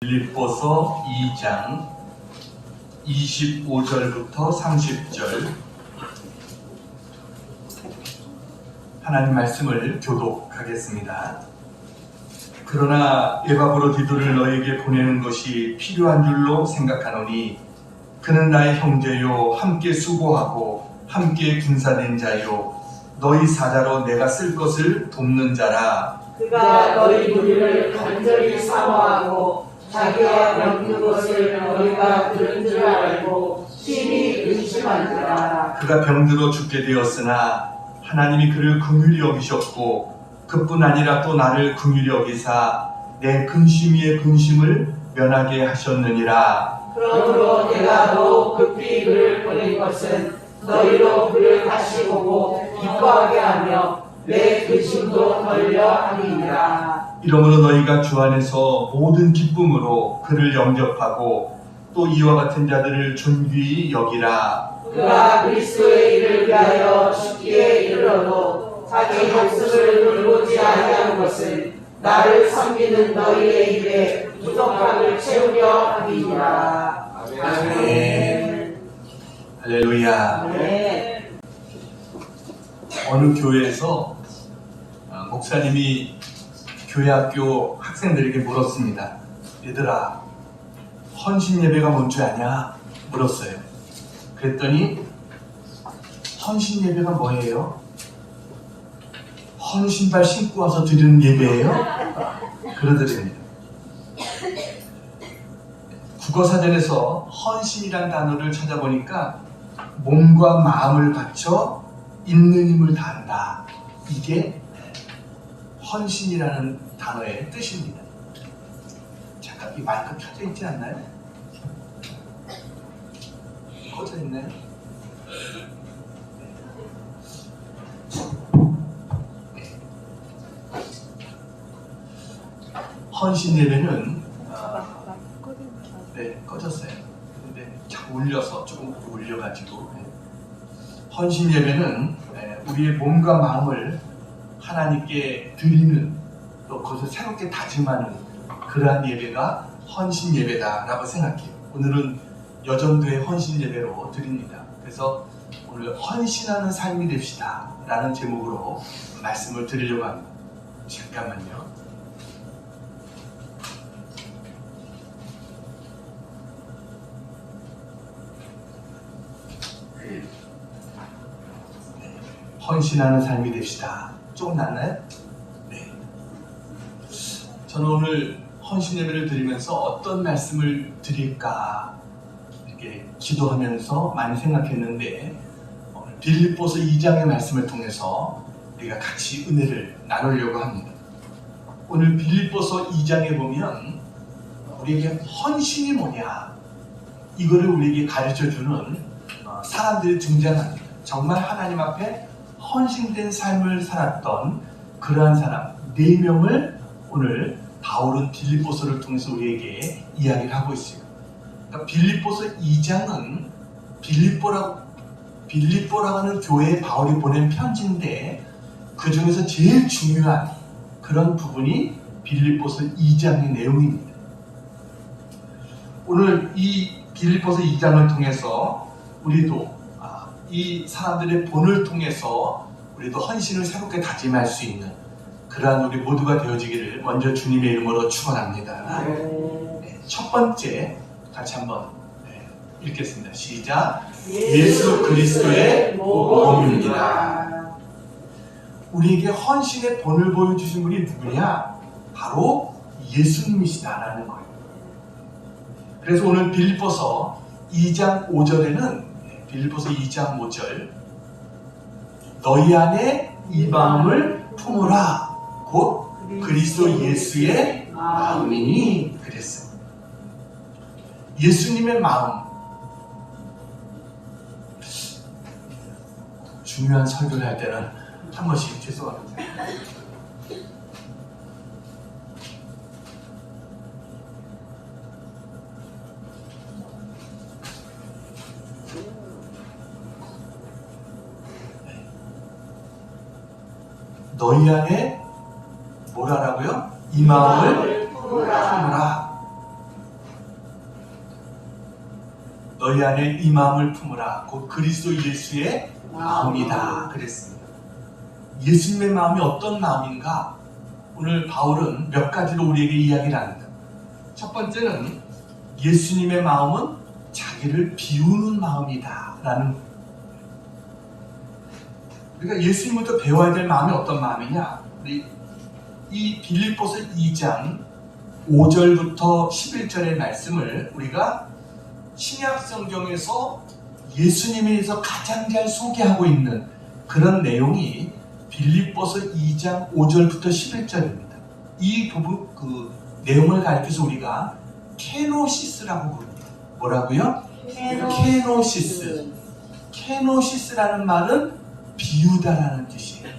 빌립보서 2장 25절부터 30절 하나님 말씀을 교독하겠습니다. 그러나 에바브로디도를 너에게 보내는 것이 필요한 줄로 생각하노니 그는 나의 형제요 함께 수고하고 함께 군사된 자요 너희 사자로 내가 쓸 것을 돕는 자라. 그가 너희 무리를 간절히 사모하고 자기와 병든 것을 너희가 들은 줄 알고 심히 의심하니라. 그가 병들어 죽게 되었으나 하나님이 그를 긍휼히 여기셨고 그뿐 아니라 또 나를 긍휼히 여기사 내 근심 위에 근심을 면하게 하셨느니라. 그러므로 내가 더욱 급히 그를 보낸 것은 너희로 그를 다시 보고 기뻐하게 하며 내 근심도 덜려 함이니라. 이러므로 너희가 주 안에서 모든 기쁨으로 그를 영접하고 또 이와 같은 자들을 존귀히 여기라. 그가 그리스도의 일을 위하여 쉽게 이르러도 자기 목숨을 돌보지 아니하는 것은 나를 섬기는 너희의 일에 부족함을 채우려 함이니라. 아멘. 할렐루야. 네. 어느 교회에서 목사님이 교회 학교 학생들에게 물었습니다. 얘들아, 헌신 예배가 뭔 줄 아냐? 물었어요. 그랬더니 헌신 예배가 뭐예요? 헌신발 신고 와서 드리는 예배예요? 그러더랍니다. 국어사전에서 헌신이란 단어를 찾아보니까 몸과 마음을 바쳐 있는 힘을 다한다. 이게 헌신이라는 단어의 뜻입니다. 잠깐 이 마이크 켜져 있지 않나요? 꺼져 있나요? 헌신 예배는 네, 꺼졌어요. 근데 자꾸 울려서 조금 울려가지고 헌신 예배는 우리의 몸과 마음을 하나님께 드리는 또 그것을 새롭게 다짐하는 그러한 예배가 헌신 예배다라고 생각해요. 오늘은 여전도의 헌신 예배로 드립니다. 그래서 오늘 헌신하는 삶이 됩시다 라는 제목으로 말씀을 드리려고 합니다. 잠깐만요. 헌신하는 삶이 됩시다. 조금 낫나요? 네. 저는 오늘 헌신 예배를 드리면서 어떤 말씀을 드릴까 이렇게 기도하면서 많이 생각했는데 오늘 빌립보서 2장의 말씀을 통해서 우리가 같이 은혜를 나누려고 합니다. 오늘 빌립보서 2장에 보면 우리에게 헌신이 뭐냐 이거를 우리에게 가르쳐주는 사람들이 등장합니다. 정말 하나님 앞에 헌신된 삶을 살았던 그러한 사람 4명을 오늘 바울은 빌립보서를 통해서 우리에게 이야기를 하고 있어요. 그러니까 빌립보서 2장은 빌립보라고 하는 교회에 바울이 보낸 편지인데 그 중에서 제일 중요한 그런 부분이 빌립보서 2장의 내용입니다. 오늘 이 빌립보서 2장을 통해서 우리도 이 사람들의 본을 통해서 우리도 헌신을 새롭게 다짐할 수 있는 그러한 우리 모두가 되어지기를 먼저 주님의 이름으로 축원합니다. 네, 첫 번째 같이 한번 읽겠습니다. 시작. 예수 그리스도의 복음입니다. 우리에게 헌신의 본을 보여주신 분이 누구냐? 바로 예수님이시다라는 거예요. 그래서 오늘 빌립보서 2장 5절에는 빌립보서 2장 5절 너희 안에 이 마음을 품으라 곧 그리스도 예수의 마음이니 그랬어요. 예수님의 마음 중요한 설교를 할 때는 한 번씩 죄송합니다. 너희 안에 뭐라라고요? 이 마음을 품으라. 너희 안에 이 마음을 품으라. 곧 그리스도 예수의 마음이다 그랬습니다. 예수님의 마음이 어떤 마음인가? 오늘 바울은 몇 가지로 우리에게 이야기를 합니다. 첫 번째는 예수님의 마음은 자기를 비우는 마음이다 라는, 우리가 예수님부터 배워야 될 마음이 어떤 마음이냐? 우리 이 빌립보서 2장 5절부터 11절의 말씀을 우리가 신약 성경에서 예수님에 대해서 가장 잘 소개하고 있는 그런 내용이 빌립보서 2장 5절부터 11절입니다. 이 부분 그 내용을 가리켜서 우리가 케노시스라고 부릅니다. 뭐라고요? 케노시스. 케노시스라는 말은 비우다라는 뜻이에요.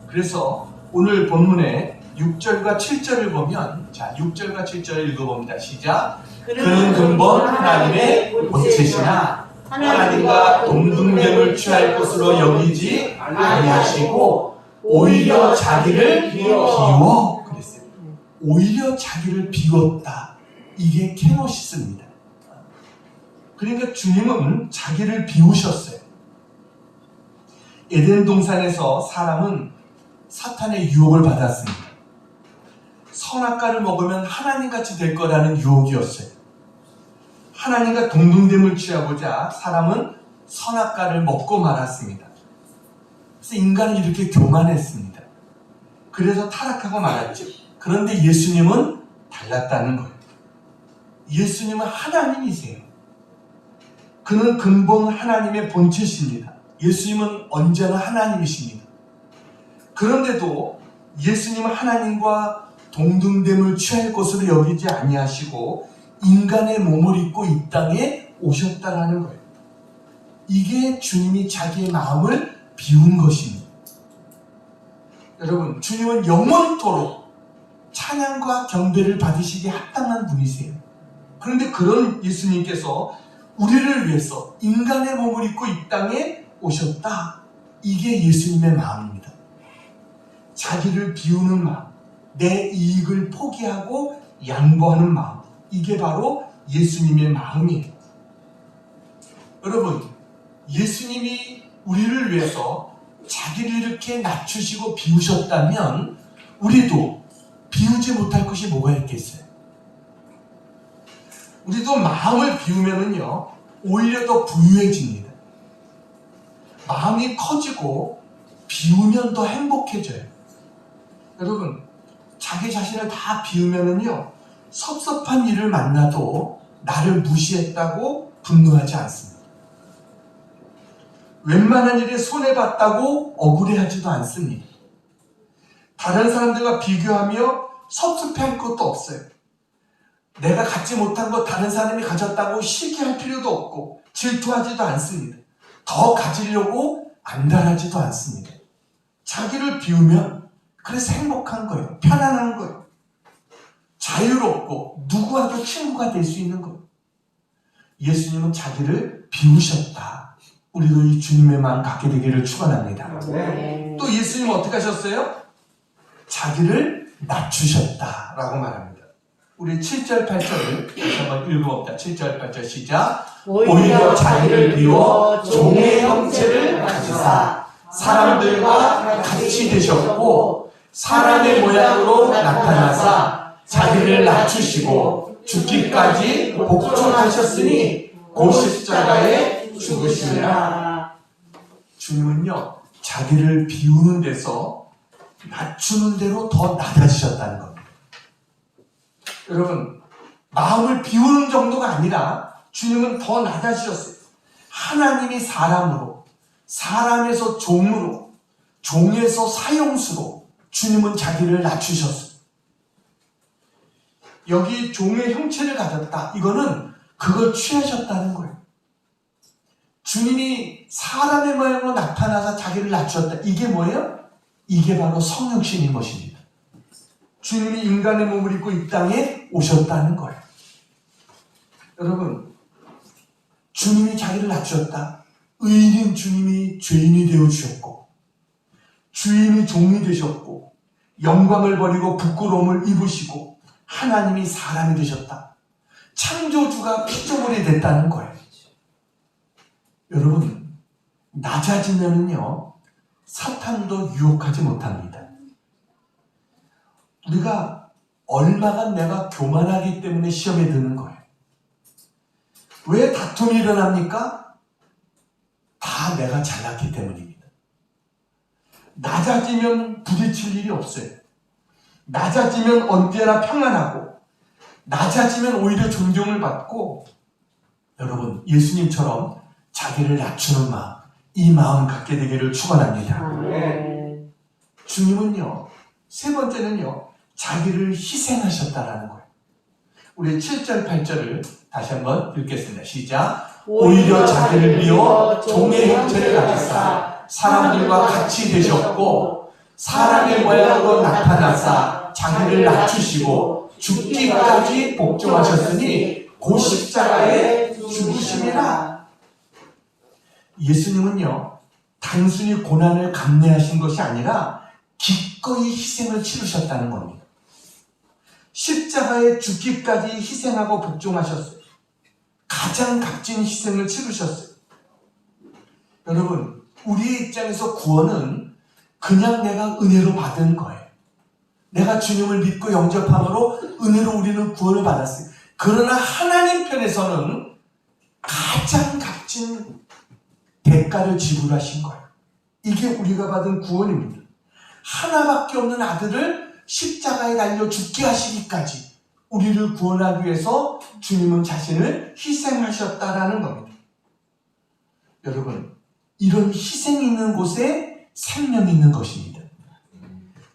그래서 오늘 본문의 6절과 7절을 보면, 자 6절과 7절을 읽어봅니다. 시작. 그는 근본 하나님의 본체시나 하나님과 동등됨을 취할 것으로 여기지 아니하시고 오히려 자기를 비워 그랬어요. 오히려 자기를 비웠다. 이게 케노시스입니다. 그러니까 주님은 자기를 비우셨어요. 에덴 동산에서 사람은 사탄의 유혹을 받았습니다. 선악과를 먹으면 하나님같이 될 거라는 유혹이었어요. 하나님과 동등됨을 취하고자 사람은 선악과를 먹고 말았습니다. 그래서 인간은 이렇게 교만했습니다. 그래서 타락하고 말았죠. 그런데 예수님은 달랐다는 거예요. 예수님은 하나님이세요. 그는 근본 하나님의 본체십니다. 예수님은 언제나 하나님이십니다. 그런데도 예수님은 하나님과 동등됨을 취할 것으로 여기지 아니하시고 인간의 몸을 입고 이 땅에 오셨다라는 거예요. 이게 주님이 자기의 마음을 비운 것입니다. 여러분, 주님은 영원토록 찬양과 경배를 받으시기에 합당한 분이세요. 그런데 그런 예수님께서 우리를 위해서 인간의 몸을 입고 이 땅에 오셨다. 이게 예수님의 마음입니다. 자기를 비우는 마음, 내 이익을 포기하고 양보하는 마음, 이게 바로 예수님의 마음이에요. 여러분, 예수님이 우리를 위해서 자기를 이렇게 낮추시고 비우셨다면 우리도 비우지 못할 것이 뭐가 있겠어요? 우리도 마음을 비우면은요, 오히려 더 부유해집니다. 마음이 커지고 비우면 더 행복해져요. 여러분, 자기 자신을 다 비우면은요, 섭섭한 일을 만나도 나를 무시했다고 분노하지 않습니다. 웬만한 일에 손해봤다고 억울해하지도 않습니다. 다른 사람들과 비교하며 섭섭해할 것도 없어요. 내가 갖지 못한 것 다른 사람이 가졌다고 시기할 필요도 없고 질투하지도 않습니다. 더 가지려고 안달하지도 않습니다. 자기를 비우면 그래서 행복한 거예요. 편안한 거예요. 자유롭고 누구와도 친구가 될 수 있는 거예요. 예수님은 자기를 비우셨다. 우리도 이 주님의 마음 갖게 되기를 축원합니다. 네. 또 예수님은 어떻게 하셨어요? 자기를 낮추셨다라고 말합니다. 우리 7절 8절을 다시 한번 읽어봅니다. 7절 8절 시작. 오히려 자기를 비워 종의 형체를 가지사 사람들과 같이 되셨고 사람의 모양으로 나타나사 자기를 낮추시고 죽기까지 복종하셨으니 곧 십자가에 죽으시니라. 주님은요, 자기를 비우는 데서 낮추는 대로 더 낮아지셨다는 겁니다. 여러분, 마음을 비우는 정도가 아니라 주님은 더 낮아지셨어요. 하나님이 사람으로, 사람에서 종으로, 종에서 사형수로 주님은 자기를 낮추셨어요. 여기 종의 형체를 가졌다. 이거는 그걸 취하셨다는 거예요. 주님이 사람의 모양으로 나타나서 자기를 낮추었다. 이게 뭐예요? 이게 바로 성육신인 것입니다. 주님이 인간의 몸을 입고 이 땅에 오셨다는 거예요. 여러분, 주님이 자기를 낮추었다. 의인인 주님이 죄인이 되어주셨고 주인이 종이 되셨고 영광을 버리고 부끄러움을 입으시고 하나님이 사람이 되셨다. 창조주가 피조물이 됐다는 거예요. 여러분, 낮아지면은요, 사탄도 유혹하지 못합니다. 우리가 얼마나 내가 교만하기 때문에 시험에 드는 거예요. 왜 다툼이 일어납니까? 다 내가 잘났기 때문입니다. 낮아지면 부딪힐 일이 없어요. 낮아지면 언제나 평안하고, 낮아지면 오히려 존경을 받고, 여러분, 예수님처럼 자기를 낮추는 마음, 이 마음 갖게 되기를 축원합니다. 주님은요, 세 번째는요, 자기를 희생하셨다라는 거예요. 우리 7절, 8절을 다시 한번 읽겠습니다. 시작. 오히려 자기를 비워 종의 형체를 가지사 사람들과 같이 되셨고 사람의 모양으로 나타나사 자기를 낮추시고 죽기까지 복종하셨으니 그 십자가에 죽으심이라. 예수님은요, 단순히 고난을 감내하신 것이 아니라 기꺼이 희생을 치르셨다는 겁니다. 십자가에 죽기까지 희생하고 복종하셨어요. 가장 값진 희생을 치르셨어요. 여러분, 우리의 입장에서 구원은 그냥 내가 은혜로 받은 거예요. 내가 주님을 믿고 영접함으로 은혜로 우리는 구원을 받았어요. 그러나 하나님 편에서는 가장 값진 대가를 지불하신 거예요. 이게 우리가 받은 구원입니다. 하나밖에 없는 아들을 십자가에 달려 죽게 하시기까지 우리를 구원하기 위해서 주님은 자신을 희생하셨다라는 겁니다. 여러분, 이런 희생이 있는 곳에 생명이 있는 것입니다.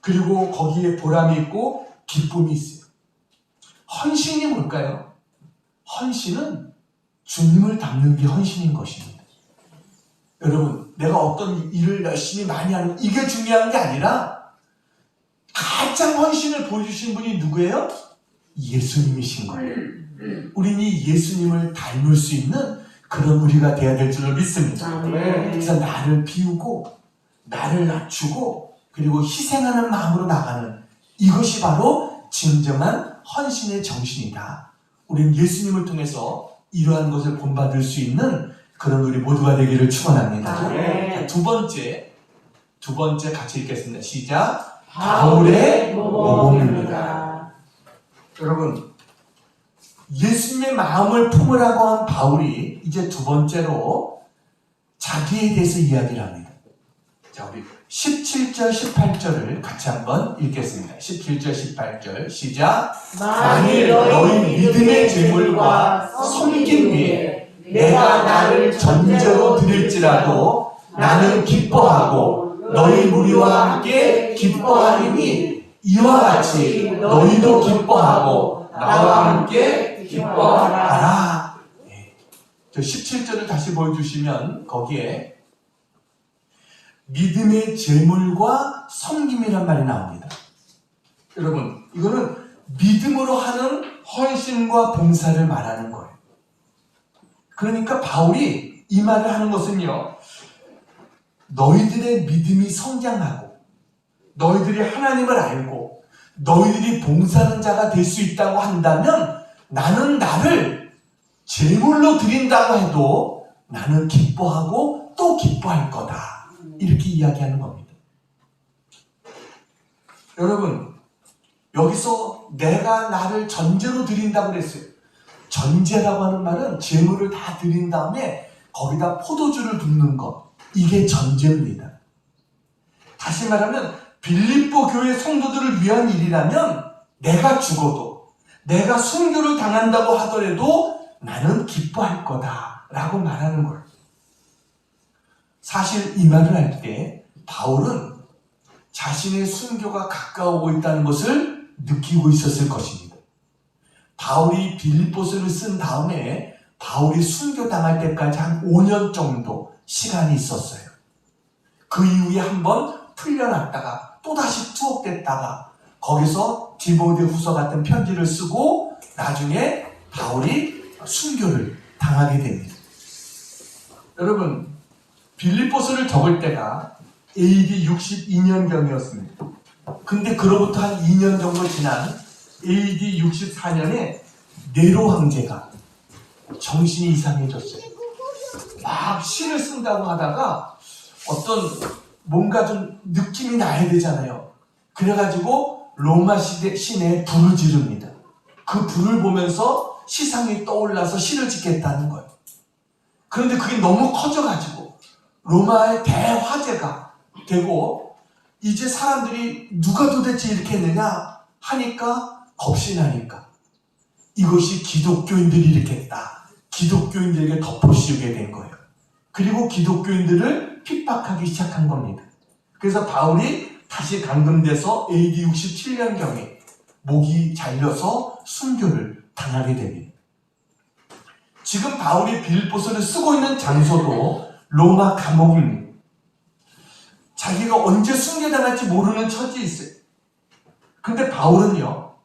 그리고 거기에 보람이 있고 기쁨이 있어요. 헌신이 뭘까요? 헌신은 주님을 닮는 게 헌신인 것입니다. 여러분, 내가 어떤 일을 열심히 많이 하는 이게 중요한 게 아니라 가장 헌신을 보여주신 분이 누구예요? 예수님이신 거예요. 우리는 이 예수님을 닮을 수 있는 그런 우리가 되어야 될 줄로 믿습니다. 그래서 나를 비우고 나를 낮추고 그리고 희생하는 마음으로 나가는 이것이 바로 진정한 헌신의 정신이다. 우리는 예수님을 통해서 이러한 것을 본받을 수 있는 그런 우리 모두가 되기를 축원합니다. 두 번째 같이 읽겠습니다. 시작. 바울의 모범입니다. 여러분, 예수님의 마음을 품으라고 한 바울이 이제 두 번째로 자기에 대해서 이야기를 합니다. 자, 우리 17절, 18절을 같이 한번 읽겠습니다. 17절, 18절 시작. 만일 너희 믿음의 제물과 섬김 위에 내가 나를 전제로 드릴지라도 나는 기뻐하고 너희 무리와 함께 기뻐하리니 이와 같이 너희도 기뻐하고 나와 함께 기뻐하라. 저 17절을 다시 보여주시면 거기에 믿음의 제물과 섬김이란 말이 나옵니다. 여러분, 이거는 믿음으로 하는 헌신과 봉사를 말하는 거예요. 그러니까 바울이 이 말을 하는 것은요, 너희들의 믿음이 성장하고 너희들이 하나님을 알고 너희들이 봉사하는 자가 될 수 있다고 한다면 나는 나를 제물로 드린다고 해도 나는 기뻐하고 또 기뻐할 거다. 이렇게 이야기하는 겁니다. 여러분, 여기서 내가 나를 전제로 드린다고 그랬어요. 전제라고 하는 말은 제물을 다 드린 다음에 거기다 포도주를 붓는 것, 이게 전제입니다. 다시 말하면 빌립보 교회 성도들을 위한 일이라면 내가 죽어도 내가 순교를 당한다고 하더라도 나는 기뻐할 거다 라고 말하는 거예요. 사실 이 말을 할 때 바울은 자신의 순교가 가까워오고 있다는 것을 느끼고 있었을 것입니다. 바울이 빌립보서를 쓴 다음에 바울이 순교당할 때까지 한 5년 정도 시간이 있었어요. 그 이후에 한번 풀려났다가 또다시 투옥됐다가 거기서 디모데후서 같은 편지를 쓰고 나중에 바울이 순교를 당하게 됩니다. 여러분, 빌립보서를 적을 때가 AD 62년경이었습니다. 근데 그로부터 한 2년 정도 지난 AD 64년에 네로 황제가 정신이 이상해졌어요. 막 시를 쓴다고 하다가 어떤 뭔가 좀 느낌이 나야 되잖아요. 그래가지고 로마 시내에 불을 지릅니다. 그 불을 보면서 시상이 떠올라서 시를 짓겠다는 거예요. 그런데 그게 너무 커져가지고 로마의 대화제가 되고 이제 사람들이 누가 도대체 이렇게 했느냐 하니까 겁이 나니까 이것이 기독교인들이 일으켰다. 기독교인들에게 덮어씌우게 된 거예요. 그리고 기독교인들을 핍박하기 시작한 겁니다. 그래서 바울이 다시 감금돼서 AD 67년경에 목이 잘려서 순교를 당하게 됩니다. 지금 바울이 빌립보서를 쓰고 있는 장소도 로마 감옥입니다. 자기가 언제 순교당할지 모르는 처지에 있어요. 근데 바울은요,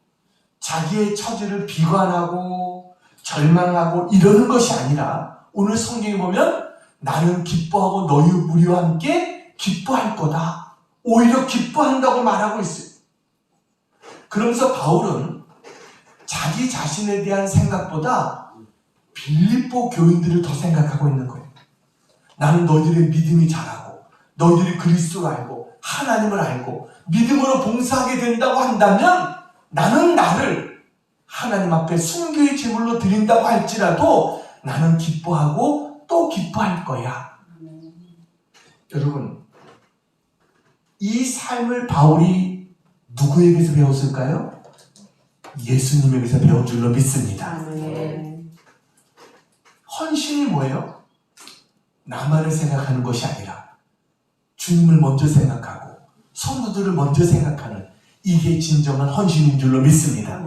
자기의 처지를 비관하고 절망하고 이러는 것이 아니라 오늘 성경에 보면 나는 기뻐하고 너희 무리와 함께 기뻐할 거다. 오히려 기뻐한다고 말하고 있어요. 그러면서 바울은 자기 자신에 대한 생각보다 빌립보 교인들을 더 생각하고 있는 거예요. 나는 너희들의 믿음이 자라고 너희들이 그리스도를 알고 하나님을 알고 믿음으로 봉사하게 된다고 한다면 나는 나를 하나님 앞에 순교의 제물로 드린다고 할지라도 나는 기뻐하고 또 기뻐할 거야. 여러분, 이 삶을 바울이 누구에게서 배웠을까요? 예수님에게서 배운 줄로 믿습니다. 헌신이 뭐예요? 나만을 생각하는 것이 아니라 주님을 먼저 생각하고 성도들을 먼저 생각하는 이게 진정한 헌신인 줄로 믿습니다.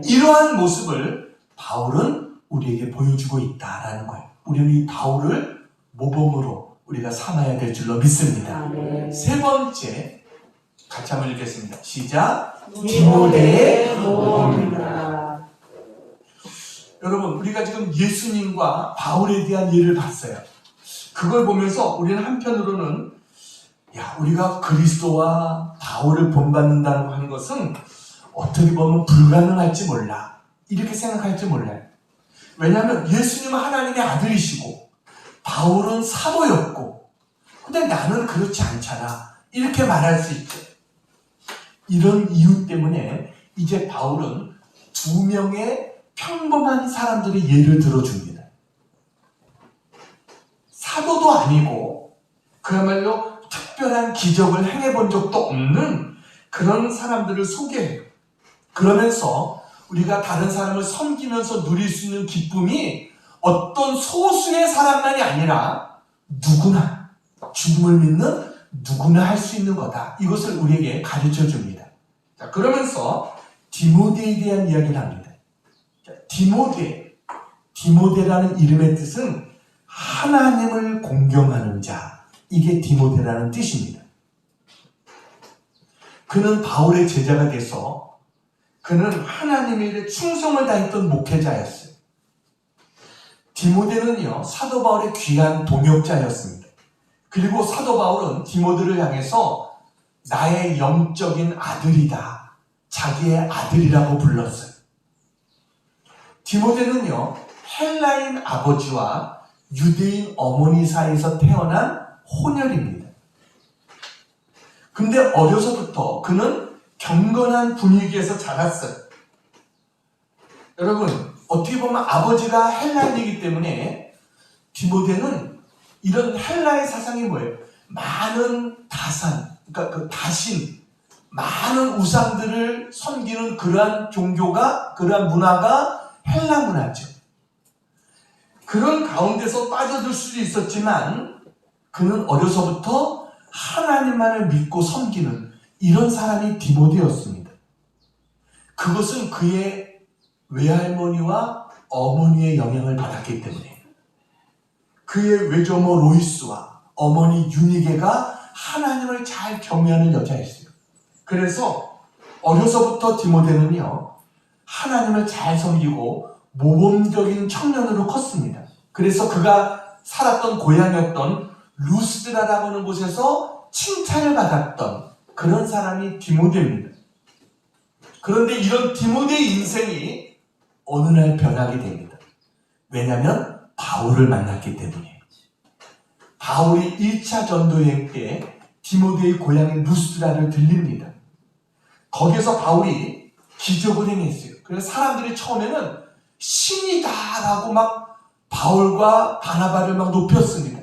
이러한 모습을 바울은 우리에게 보여주고 있다라는 거예요. 우리는 이 바울을 모범으로 우리가 삼아야 될 줄로 믿습니다. 세 번째, 같이 한번 읽겠습니다. 시작. 디모데의 모범입니다. 여러분, 우리가 지금 예수님과 바울에 대한 예를 봤어요. 그걸 보면서 우리는 한편으로는 우리가 그리스도와 바울을 본받는다고 하는 것은 어떻게 보면 불가능할지 몰라. 이렇게 생각할지 몰라요. 왜냐하면 예수님은 하나님의 아들이시고 바울은 사도였고 근데 나는 그렇지 않잖아. 이렇게 말할 수 있죠. 이런 이유 때문에 이제 바울은 두 명의 평범한 사람들의 예를 들어줍니다. 사도도 아니고 그야말로 특별한 기적을 행해본 적도 없는 그런 사람들을 소개해요. 그러면서 우리가 다른 사람을 섬기면서 누릴 수 있는 기쁨이 어떤 소수의 사람만이 아니라 누구나, 죽음을 믿는 누구나 할 수 있는 거다. 이것을 우리에게 가르쳐 줍니다. 자, 그러면서 디모데에 대한 이야기를 합니다. 자, 디모데라는 이름의 뜻은 하나님을 공경하는 자. 이게 디모데라는 뜻입니다. 그는 바울의 제자가 돼서 그는 하나님의 일에 충성을 다했던 목회자였어요. 디모데는요, 사도 바울의 귀한 동역자였습니다. 그리고 사도 바울은 디모데를 향해서 나의 영적인 아들이다. 자기의 아들이라고 불렀어요. 디모데는요, 헬라인 아버지와 유대인 어머니 사이에서 태어난 혼혈입니다. 근데 어려서부터 그는 경건한 분위기에서 자랐어요. 여러분, 어떻게 보면 아버지가 헬라인이기 때문에 디모데는 이런 헬라의 사상이 뭐예요? 많은 다산, 그러니까 그 다신, 많은 우상들을 섬기는 그러한 종교가, 그러한 문화가 헬라 문화죠. 그런 가운데서 빠져들 수도 있었지만 그는 어려서부터 하나님만을 믿고 섬기는 이런 사람이 디모데였습니다. 그것은 그의 외할머니와 어머니의 영향을 받았기 때문에 그의 외조모 로이스와 어머니 유니게가 하나님을 잘 경외하는 여자였어요. 그래서 어려서부터 디모데는요, 하나님을 잘 섬기고 모범적인 청년으로 컸습니다. 그래서 그가 살았던 고향이었던 루스드라라고 하는 곳에서 칭찬을 받았던 그런 사람이 디모데입니다. 그런데 이런 디모데의 인생이 어느 날 변하게 됩니다. 왜냐하면 바울을 만났기 때문이에요. 바울이 1차 전도여행 때 디모데의 고향인 루스드라를 들립니다. 거기서 바울이 기적을 행했어요. 그래서 사람들이 처음에는 신이다라고 막 바울과 바나바를 막 높였습니다.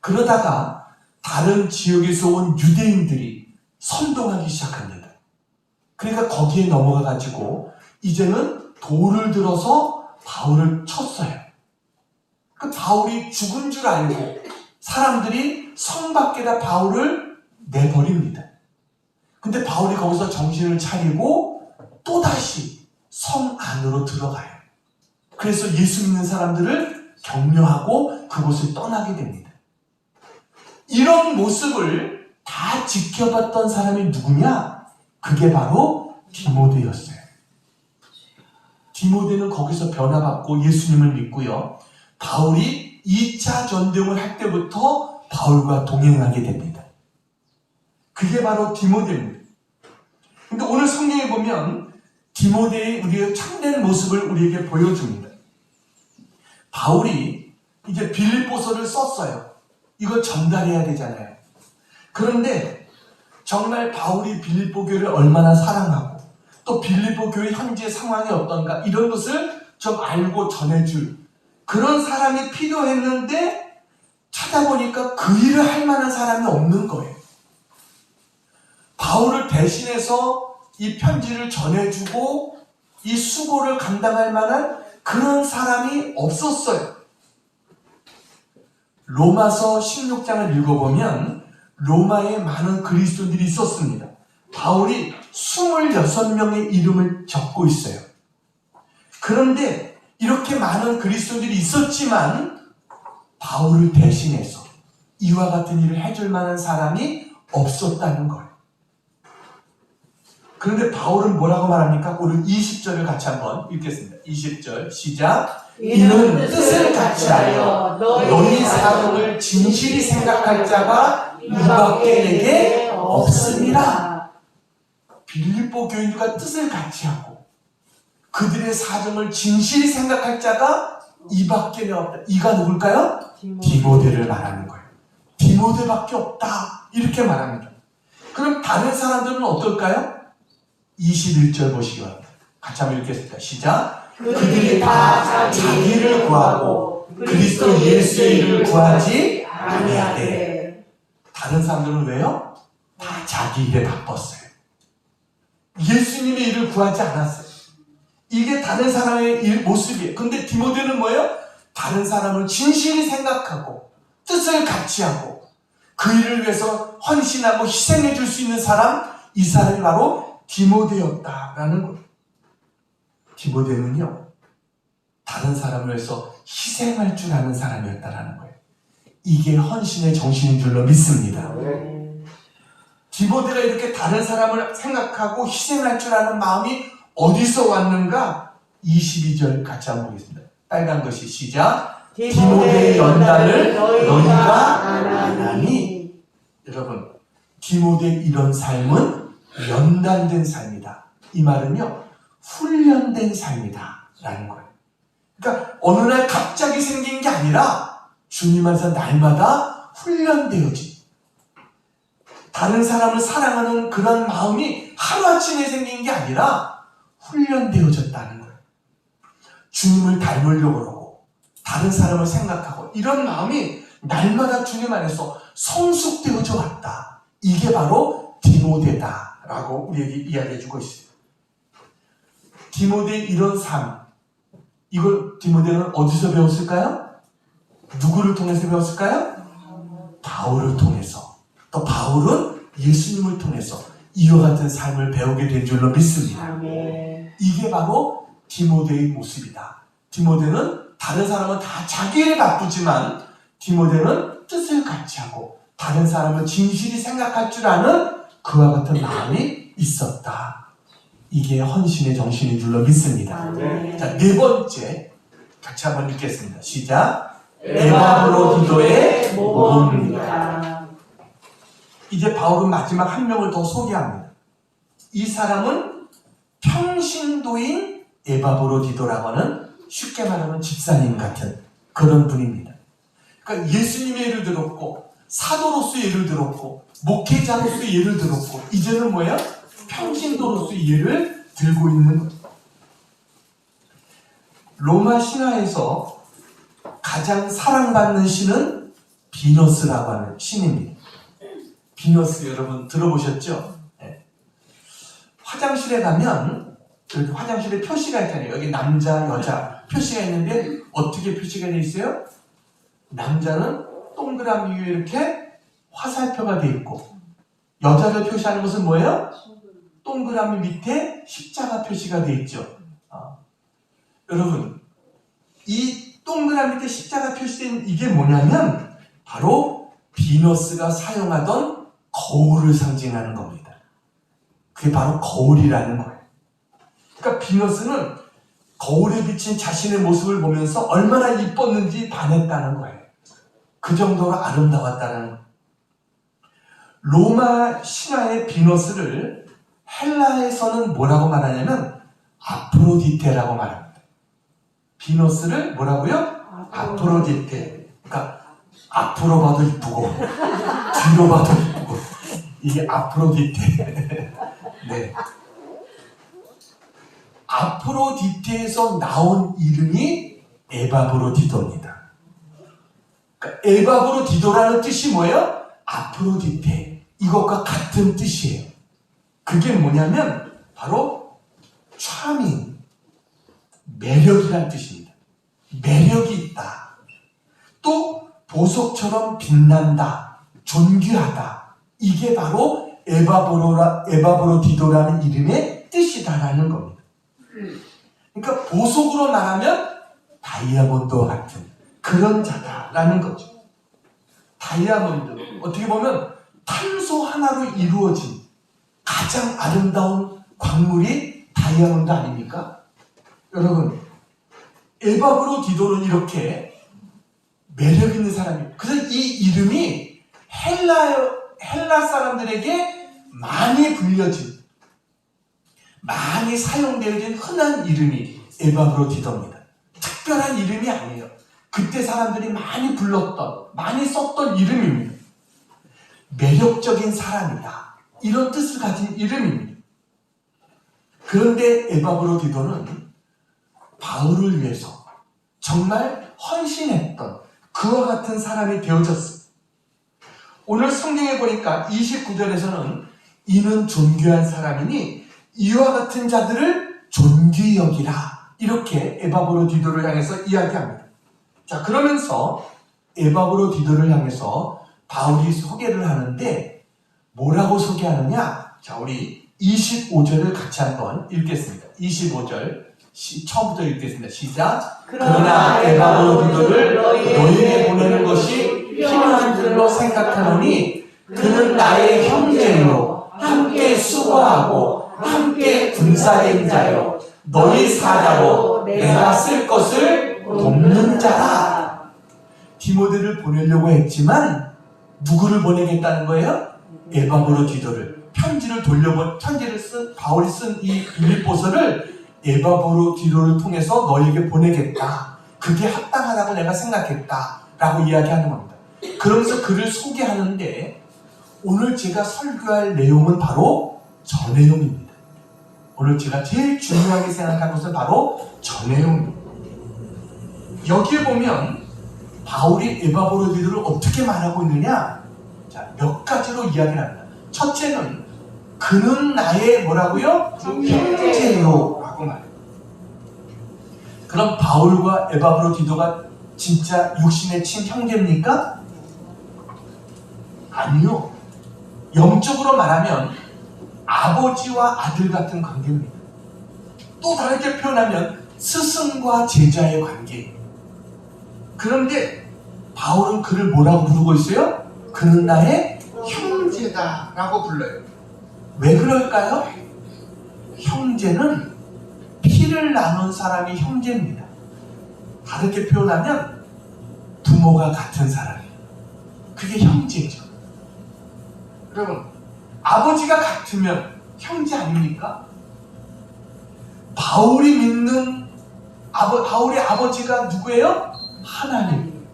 그러다가 다른 지역에서 온 유대인들이 선동하기 시작합니다. 그러니까 거기에 넘어가 가지고 이제는 돌을 들어서 바울을 쳤어요. 그 바울이 죽은 줄 알고 사람들이 성 밖에다 바울을 내버립니다. 근데 바울이 거기서 정신을 차리고 또다시 성 안으로 들어가요. 그래서 예수 믿는 사람들을 격려하고 그곳을 떠나게 됩니다. 이런 모습을 다 지켜봤던 사람이 누구냐? 그게 바로 디모데였어요. 디모데는 거기서 변화받고 예수님을 믿고요. 바울이 2차 전도행을 할 때부터 바울과 동행하게 됩니다. 그게 바로 디모데입니다. 근데 오늘 성경에 보면 디모데의 우리의 참된 모습을 우리에게 보여줍니다. 바울이 이제 빌립보서를 썼어요. 이걸 전달해야 되잖아요. 그런데 정말 바울이 빌립보 교회를 얼마나 사랑하고 또 빌립보 교회 현재 상황이 어떤가 이런 것을 좀 알고 전해줄 그런 사람이 필요했는데 찾아보니까 그 일을 할 만한 사람이 없는 거예요. 바울을 대신해서 이 편지를 전해주고 이 수고를 감당할 만한 그런 사람이 없었어요. 로마서 16장을 읽어보면 로마에 많은 그리스도인들이 있었습니다. 바울이 26명의 이름을 적고 있어요. 그런데 이렇게 많은 그리스도인들이 있었지만 바울을 대신해서 이와 같은 일을 해줄 만한 사람이 없었다는 거예요. 그런데 바울은 뭐라고 말합니까? 오늘 20절을 같이 한번 읽겠습니다. 20절 시작. 이는 뜻을 같이하여 너희 사정을 진실히 생각할 자가 이밖에 내게 없습니다. 빌립보 교인들과 뜻을 같이하고 그들의 사정을 진실히 생각할 자가 이밖에 없다. 이가 누굴까요? 디모데를 말하는 거예요. 디모데밖에 없다. 이렇게 말합니다. 그럼 다른 사람들은 어떨까요? 21절 보시기 바랍니다. 같이 한번 읽겠습니다. 시작. 그들이 다 자기를 구하고 그리스도 예수의 일을 구하지 아니하되. 다른 사람들은 왜요? 다 자기 일에 바빴어요. 예수님의 일을 구하지 않았어요. 이게 다른 사람의 모습이에요. 근데 디모데는 뭐예요? 다른 사람을 진실히 생각하고 뜻을 같이 하고 그 일을 위해서 헌신하고 희생해 줄 수 있는 사람, 이 사람이 바로 디모데였다라는 거예요. 디모데는요, 다른 사람을 위해서 희생할 줄 아는 사람이었다라는 거예요. 이게 헌신의 정신인 줄로 믿습니다. 디모데가 이렇게 다른 사람을 생각하고 희생할 줄 아는 마음이 어디서 왔는가? 22절 같이 한번 보겠습니다. 빨간 것이 시작. 디모데의 연단을 너희가 아나니. 여러분, 디모데의 이런 삶은 연단된 삶이다. 이 말은요, 훈련된 삶이다 라는 거예요. 그러니까 어느 날 갑자기 생긴 게 아니라 주님 안에서 날마다 훈련되어진, 다른 사람을 사랑하는 그런 마음이 하루아침에 생긴 게 아니라 훈련되어졌다는 거예요. 주님을 닮으려고 그러고 다른 사람을 생각하고 이런 마음이 날마다 주님 안에서 성숙되어져 왔다. 이게 바로 디모데다라고 우리에게 이야기해주고 있습니다. 디모데의 이런 삶, 이걸 디모데는 어디서 배웠을까요? 누구를 통해서 배웠을까요? 바울을 통해서. 또 바울은 예수님을 통해서 이와 같은 삶을 배우게 된 줄로 믿습니다. 이게 바로 디모데의 모습이다. 디모데는 다른 사람은 다 자기 일에 바쁘지만 디모데는 뜻을 같이 하고 다른 사람을 진실히 생각할 줄 아는 그와 같은 마음이 있었다. 이게 헌신의 정신인 줄로 믿습니다. 자, 네 번째 같이 한번 읽겠습니다. 시작. 에바브로디도의 모범입니다. 이제 바울은 마지막 한 명을 더 소개합니다. 이 사람은 평신도인 에바브로디도라고 하는, 쉽게 말하면 집사님 같은 그런 분입니다. 그러니까 예수님의 예를 들었고, 사도로서의 예를 들었고, 목회자로서의 예를 들었고, 이제는 뭐예요? 평신도로서의 예를 들고 있는 거죠. 로마 신화에서 가장 사랑받는 신은 비너스라고 하는 신입니다. 비너스 여러분 들어보셨죠? 네. 화장실에 가면 여기 화장실에 표시가 있잖아요. 여기 남자, 여자 표시가 있는데 어떻게 표시가 되어 있어요? 남자는 동그라미 위에 이렇게 화살표가 되어 있고, 여자를 표시하는 것은 뭐예요? 동그라미 밑에 십자가 표시가 되어 있죠. 여러분, 이 동그라미 밑에 십자가 표시된 이게 뭐냐면 바로 비너스가 사용하던 거울을 상징하는 겁니다. 그게 바로 거울이라는 거예요. 그러니까 비너스는 거울에 비친 자신의 모습을 보면서 얼마나 이뻤는지 반했다는 거예요. 그 정도로 아름다웠다는 거예요. 로마 신화의 비너스를 헬라에서는 뭐라고 말하냐면 아프로디테라고 말합니다. 비너스를 뭐라고요? 아프로디테. 그러니까 앞으로 봐도 이쁘고 뒤로 봐도 이쁘고, 이게 아프로디테. 네. 아프로디테에서 나온 이름이 에바브로디도입니다. 그러니까 에바브로디도라는 뜻이 뭐예요? 아프로디테. 이것과 같은 뜻이에요. 그게 뭐냐면 바로 charming, 매력이란 뜻입니다. 매력이 있다. 또 보석처럼 빛난다, 존귀하다. 이게 바로 에바브로디도라는 이름의 뜻이다라는 겁니다. 그러니까 보석으로 말하면 다이아몬드와 같은 그런 자다라는 거죠. 다이아몬드, 어떻게 보면 탄소 하나로 이루어진 가장 아름다운 광물이 다이아몬드 아닙니까? 여러분, 에바브로디도는 이렇게 매력 있는 사람이에요. 그래서 이 이름이 헬라 사람들에게 많이 불려진, 많이 사용되어진 흔한 이름이 에바브로디도입니다. 특별한 이름이 아니에요. 그때 사람들이 많이 불렀던, 많이 썼던 이름입니다. 매력적인 사람이다, 이런 뜻을 가진 이름입니다. 그런데 에바브로디도는 바울을 위해서 정말 헌신했던 그와 같은 사람이 되어졌습니다. 오늘 성경에 보니까 29절에서는 이는 존귀한 사람이니 이와 같은 자들을 존귀 여기라, 이렇게 에바브로디도를 향해서 이야기합니다. 자, 그러면서 에바브로디도를 향해서 바울이 소개를 하는데 뭐라고 소개하느냐? 자, 우리 25절을 같이 한번 읽겠습니다. 25절 처음부터 읽겠습니다. 시작. 그러나 에바브로디도를 너희에게 보내는 것이 필요한 줄로 생각하노니 그는 나의 형제요, 함께 수고하고 함께 군사된 자요, 너희 사자로 내가 쓸 것을 돕는 자라. 디모데를 보내려고 했지만 누구를 보내겠다는 거예요? 에바브로디도를. 바울이 쓴 이 빌립보서를 에바브로디도를 통해서 너에게 보내겠다. 그게 합당하다고 내가 생각했다 라고 이야기하는 겁니다. 그러면서 그를 소개하는데 오늘 제가 설교할 내용은 바로 저 내용입니다. 오늘 제가 제일 중요하게 생각한 것은 바로 저 내용입니다. 여기에 보면 바울이 에바브로디도를 어떻게 말하고 있느냐? 자, 몇 가지로 이야기를 합니다. 첫째는 그는 나의 뭐라고요? 형제요 라고 말해요. 그럼 바울과 에바브로디도가 진짜 육신의 친형제입니까? 아니요. 영적으로 말하면 아버지와 아들 같은 관계입니다. 또 다르게 표현하면 스승과 제자의 관계. 그런데 바울은 그를 뭐라고 부르고 있어요? 그는 나의 형제다 라고 불러요. 왜 그럴까요? 형제는 피를 나눈 사람이 형제입니다. 다르게 표현하면 부모가 같은 사람이에요. 그게 형제죠. 여러분, 아버지가 같으면 형제 아닙니까? 바울이 믿는 바울의 아버지가 누구예요? 하나님.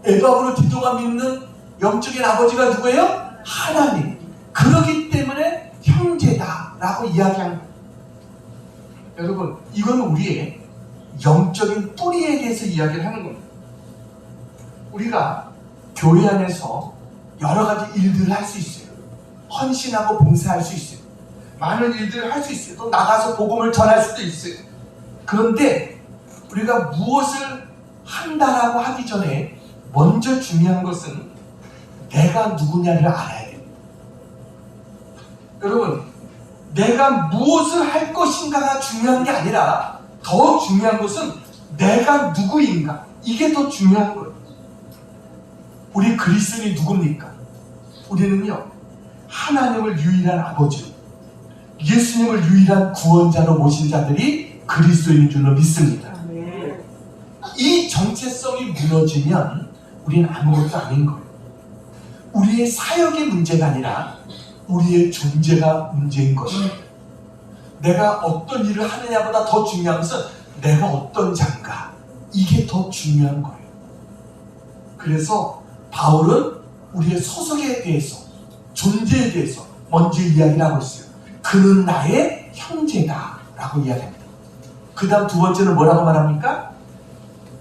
에바브로디도가 믿는 영적인 아버지가 누구예요? 하나님. 그렇기 때문에 형제다라고 이야기합니다. 여러분, 이건 우리의 영적인 뿌리에 대해서 이야기를 하는 겁니다. 우리가 교회 안에서 여러 가지 일들을 할 수 있어요. 헌신하고 봉사할 수 있어요. 많은 일들을 할 수 있어요. 또 나가서 복음을 전할 수도 있어요. 그런데 우리가 무엇을 한다라고 하기 전에 먼저 중요한 것은 내가 누구냐를 알아야 돼요. 여러분, 내가 무엇을 할 것인가가 중요한 게 아니라 더 중요한 것은 내가 누구인가. 이게 더 중요한 거예요. 우리 그리스도인이 누굽니까? 우리는요, 하나님을 유일한 아버지로, 예수님을 유일한 구원자로 모신 자들이 그리스도인인 줄로 믿습니다. 이 정체성이 무너지면 우리는 아무것도 아닌 거예요. 우리의 사역의 문제가 아니라 우리의 존재가 문제인 것입니다. 내가 어떤 일을 하느냐보다 더 중요한 것은 내가 어떤 자인가. 이게 더 중요한 거예요. 그래서 바울은 우리의 소속에 대해서, 존재에 대해서 먼저 이야기를 하고 있어요. 그는 나의 형제다 라고 이야기합니다. 그 다음 두 번째는 뭐라고 말합니까?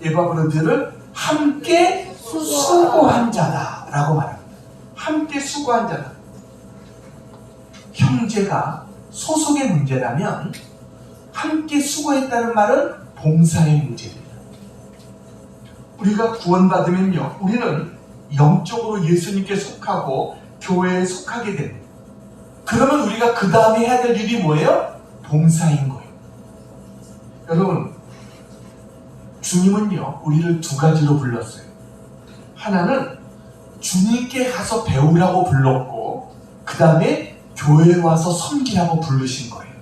에바브로디를 함께 수고한 자다 라고 말합니다. 함께 수고한 자다. 형제가 소속의 문제라면 함께 수고했다는 말은 봉사의 문제입니다. 우리가 구원받으면요, 우리는 영적으로 예수님께 속하고 교회에 속하게 됩니다. 그러면 우리가 그 다음에 해야 될 일이 뭐예요? 봉사인 거예요. 여러분, 주님은요, 우리를 두 가지로 불렀어요. 하나는 주님께 가서 배우라고 불렀고, 그 다음에 교회에 와서 섬기라고 부르신 거예요.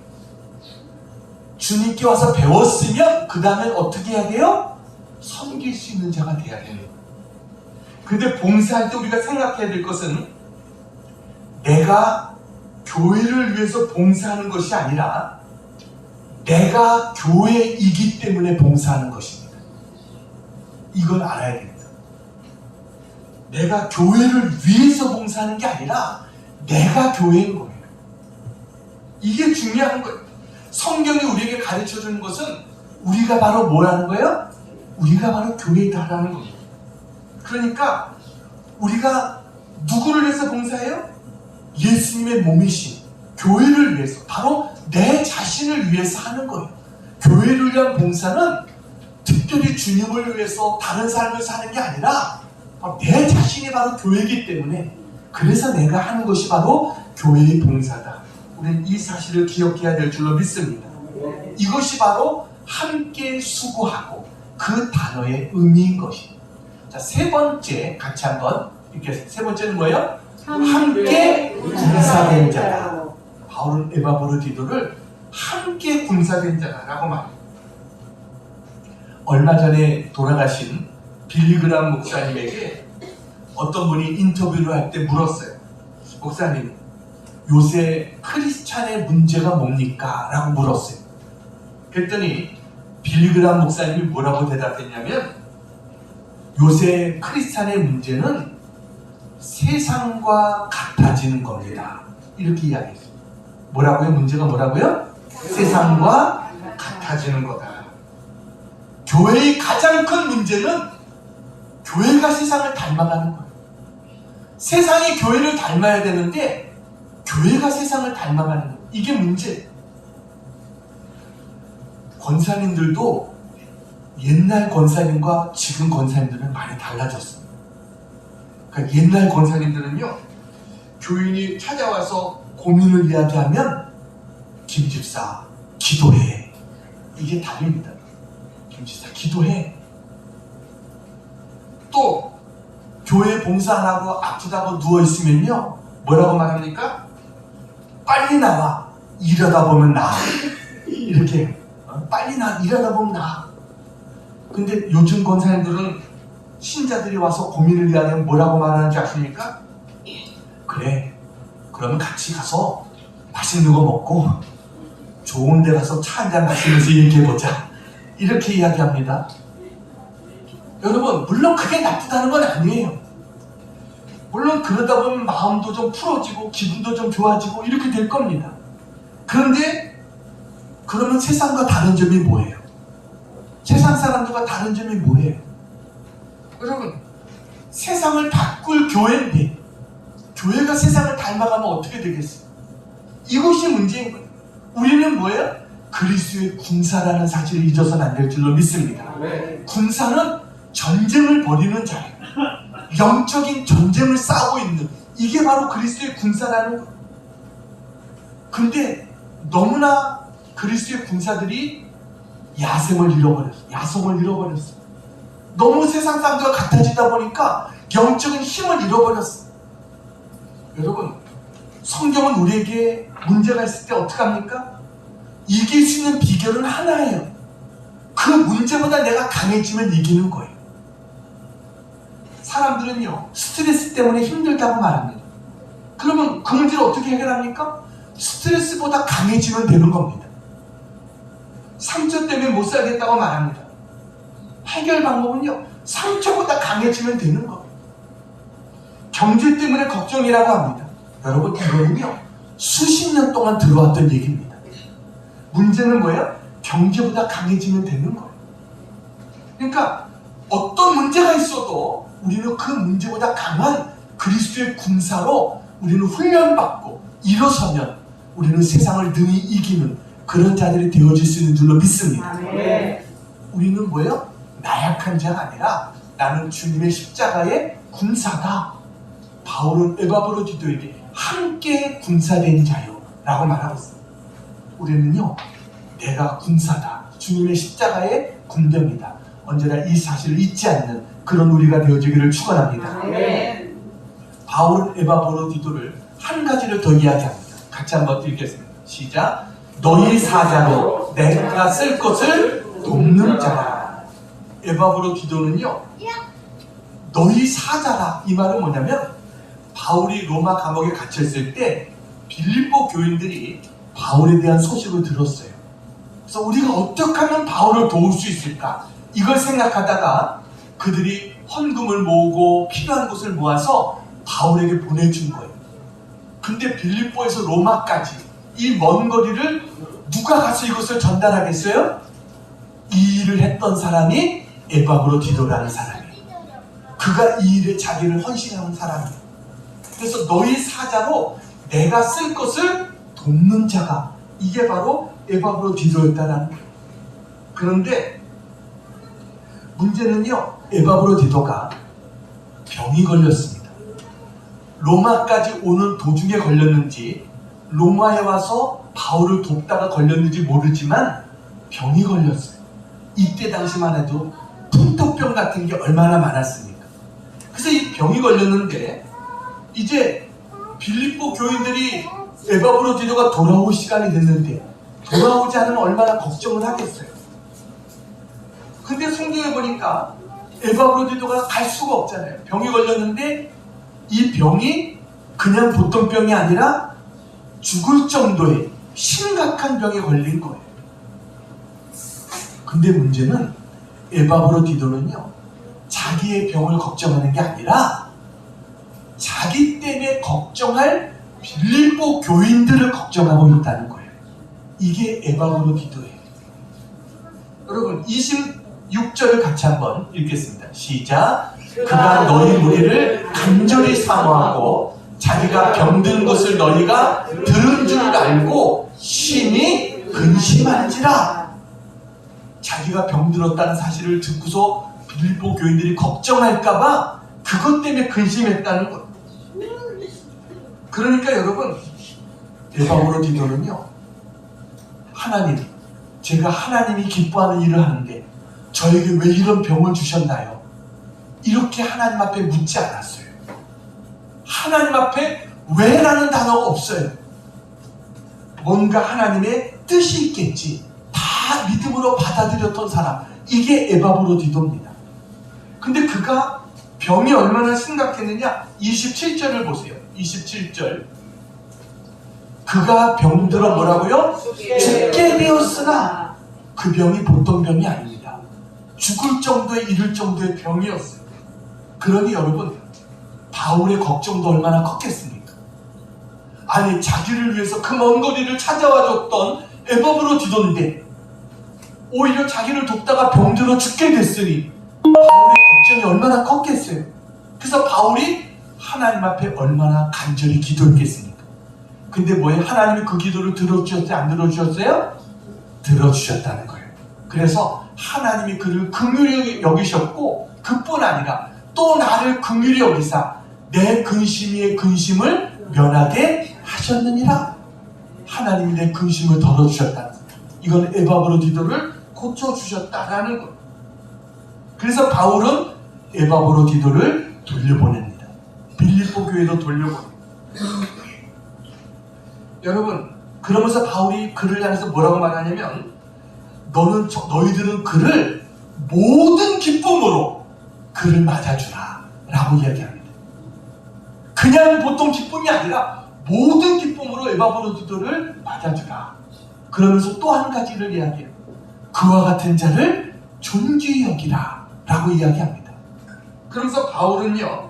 주님께 와서 배웠으면 그 다음엔 어떻게 해야 돼요? 섬길 수 있는 자가 돼야 되는 거예요. 근데 봉사할 때 우리가 생각해야 될 것은 내가 교회를 위해서 봉사하는 것이 아니라 내가 교회이기 때문에 봉사하는 것입니다. 이걸 알아야 됩니다. 내가 교회를 위해서 봉사하는 게 아니라 내가 교회인 거예요. 이게 중요한 거예요. 성경이 우리에게 가르쳐주는 것은 우리가 바로 뭐라는 거예요? 우리가 바로 교회다라는 겁니다. 그러니까 우리가 누구를 위해서 봉사해요? 예수님의 몸이신 교회를 위해서, 바로 내 자신을 위해서 하는 거예요. 교회를 위한 봉사는 특별히 주님을 위해서 다른 사람을 사는 게 아니라 내 자신이 바로 교회이기 때문에, 그래서 내가 하는 것이 바로 교회의 봉사다. 우리는 이 사실을 기억해야 될 줄로 믿습니다. 이것이 바로 함께 수고하고 그 단어의 의미인 것입니다. 자, 세 번째 같이 한번 읽겠습니다. 세 번째는 뭐예요? 함께 군사된 자다. 바울은 에바브로디도를 함께 군사된 자라고 말합니다. 얼마 전에 돌아가신 빌리그람 목사님에게 어떤 분이 인터뷰를 할 때 물었어요. 목사님, 요새 크리스찬의 문제가 뭡니까? 라고 물었어요. 그랬더니 빌리그람 목사님이 뭐라고 대답했냐면, 요새 크리스찬의 문제는 세상과 같아지는 겁니다. 이렇게 이야기했어요. 뭐라고요? 문제가 뭐라고요? 세상과 같아지는 거다. 교회의 가장 큰 문제는 교회가 세상을 닮아가는 거예요. 세상이 교회를 닮아야 되는데 교회가 세상을 닮아가는 거예요. 이게 문제예요. 권사님들도 옛날 권사님과 지금 권사님들은 많이 달라졌습니다. 그러니까 옛날 권사님들은요, 교인이 찾아와서 고민을 이야기하면 김 집사 기도해, 이게 답입니다. 김 집사 기도해. 또 교회 봉사 안 하고 아프다고 누워있으면요, 뭐라고 말합니까? 빨리 나와, 이러다 보면 나아. 이렇게 빨리 나, 이러다 보면 나아. 근데 요즘 권사님들은 신자들이 와서 고민을 이야기하면 뭐라고 말하는지 아십니까? 그래, 그러면 같이 가서 맛있는 거 먹고 좋은 데 가서 차 한잔 마시면서 얘기해보자, 이렇게 이야기합니다. 여러분, 물론 그게 나쁘다는 건 아니에요. 물론 그러다 보면 마음도 좀 풀어지고 기분도 좀 좋아지고 이렇게 될 겁니다. 그런데 그러면 세상과 다른 점이 뭐예요? 세상 사람들과 다른 점이 뭐예요? 여러분, 세상을 바꿀 교회인데 교회가 세상을 닮아가면 어떻게 되겠어요? 이것이 문제인 거예요. 우리는 뭐예요? 그리스도의 군사라는 사실을 잊어서는 안 될 줄로 믿습니다. 군사는 전쟁을 벌이는 자예요. 영적인 전쟁을 싸우고 있는, 이게 바로 그리스도의 군사라는 거예요. 근데 너무나 그리스도의 군사들이 야성을 잃어버렸어. 너무 세상 사람들과 같아지다 보니까 영적인 힘을 잃어버렸어. 여러분, 성경은 우리에게 문제가 있을 때 어떻게 합니까? 이길 수 있는 비결은 하나예요. 그 문제보다 내가 강해지면 이기는 거예요. 사람들은요, 스트레스 때문에 힘들다고 말합니다. 그러면 그 문제를 어떻게 해결합니까? 스트레스보다 강해지면 되는 겁니다. 상처 때문에 못 살겠다고 말합니다. 해결 방법은요, 상처보다 강해지면 되는 거예요. 경제 때문에 걱정이라고 합니다. 여러분, 이거는요, 수십 년 동안 들어왔던 얘기입니다. 문제는 뭐예요? 경제보다 강해지면 되는 거예요. 그러니까 어떤 문제가 있어도 우리는 그 문제보다 강한 그리스도의 군사로 우리는 훈련받고 일어서면 우리는 세상을 능히 이기는 그런 자들이 되어질 수 있는 줄로 믿습니다. 우리는 뭐예요? 나약한 자가 아니라 나는 주님의 십자가의 군사다. 바울은 에바브로디도에게 함께 군사된 자요 라고 말하고 있습니다. 우리는요, 내가 군사다, 주님의 십자가의 군병이다, 언제나 이 사실을 잊지 않는 그런 우리가 되어지기를 축원합니다. 바울은 에바브로디도를 한 가지를 더 이야기합니다. 같이 한번 읽겠습니다. 시작. 너희 사자로 내가 쓸 것을 돕는 자라. 에바브로디도는요, 너희 사자라, 이 말은 뭐냐면 바울이 로마 감옥에 갇혔을 때 빌립보 교인들이 바울에 대한 소식을 들었어요. 그래서 우리가 어떻게 하면 바울을 도울 수 있을까, 이걸 생각하다가 그들이 헌금을 모으고 필요한 것을 모아서 바울에게 보내준 거예요. 근데 빌립보에서 로마까지 이 먼 거리를 누가 가서 이것을 전달하겠어요? 이 일을 했던 사람이 에바브로디도라는 사람이에요. 그가 이 일에 자기를 헌신하는 사람이에요. 그래서 너희 사자로 내가 쓸 것을 돕는 자가, 이게 바로 에바브로디도였다는 거예요. 그런데 문제는요, 에바브로디도가 병이 걸렸습니다. 로마까지 오는 도중에 걸렸는지 로마에 와서 바울을 돕다가 걸렸는지 모르지만 병이 걸렸어요. 이때 당시만 해도 풍토병 같은 게 얼마나 많았습니까? 그래서 이 병이 걸렸는데 이제 빌립보 교인들이 에바브로디도가 돌아올 시간이 됐는데 돌아오지 않으면 얼마나 걱정을 하겠어요. 근데 성경에 보니까 에바브로디도가 갈 수가 없잖아요. 병이 걸렸는데 이 병이 그냥 보통 병이 아니라 죽을 정도의 심각한 병에 걸린 거예요. 근데 문제는 에바브로디도는요, 자기의 병을 걱정하는 게 아니라 자기 때문에 걱정할 빌립보 교인들을 걱정하고 있다는 거예요. 이게 에바브로디도예요. 여러분, 26절을 같이 한번 읽겠습니다. 시작. 그가 너희 무리를 간절히 사모하고 자기가 병든 것을 너희가 들은 줄 알고 심히 근심한지라. 자기가 병들었다는 사실을 듣고서 빌립보 교인들이 걱정할까봐 그것 때문에 근심했다는 것. 그러니까 여러분, 에바브로디도는요, 하나님, 제가 하나님이 기뻐하는 일을 하는데 저에게 왜 이런 병을 주셨나요? 이렇게 하나님 앞에 묻지 않았어요. 하나님 앞에 왜 라는 단어가 없어요. 뭔가 하나님의 뜻이 있겠지, 다 믿음으로 받아들였던 사람, 이게 에바브로디도입니다. 근데 그가 병이 얼마나 심각했느냐, 27절을 보세요. 27절. 그가 병들어 뭐라고요? 죽게 되었으나 그 병이 보통 병이 아닙니다. 죽을 정도에 이를 정도의 병이었어요. 그러니 여러분, 바울의 걱정도 얼마나 컸겠습니까? 아니, 자기를 위해서 그 먼 거리를 찾아와 줬던 에바브로디도인데 오히려 자기를 돕다가 병들어 죽게 됐으니 바울의 걱정이 얼마나 컸겠어요. 그래서 바울이 하나님 앞에 얼마나 간절히 기도했겠습니까? 근데 뭐예요? 하나님이 그 기도를 들어주셨어요? 안 들어주셨어요? 들어주셨다는 거예요. 그래서 하나님이 그를 긍휼히 여기셨고, 그뿐 아니라 또 나를 긍휼히 여기사 내 근심의 근심을 면하게 하셨느니라. 하나님이 내 근심을 덜어주셨다는 거예요. 이건 에바브로디도를 고쳐주셨다라는 거예요. 그래서 바울은 에바브로디도를 돌려보냅니다. 빌립보 교회로 돌려보냅니다. 여러분, 그러면서 바울이 그를 향해서 뭐라고 말하냐면, 너희들은 그를 모든 기쁨으로 그를 맞아주라 라고 이야기합니다. 그냥 보통 기쁨이 아니라 모든 기쁨으로 에바브로디도를 맞아주라. 그러면서 또 한 가지를 이야기해요. 그와 같은 자를 존귀히 여기라 라고 이야기합니다. 그러면서 바울은요,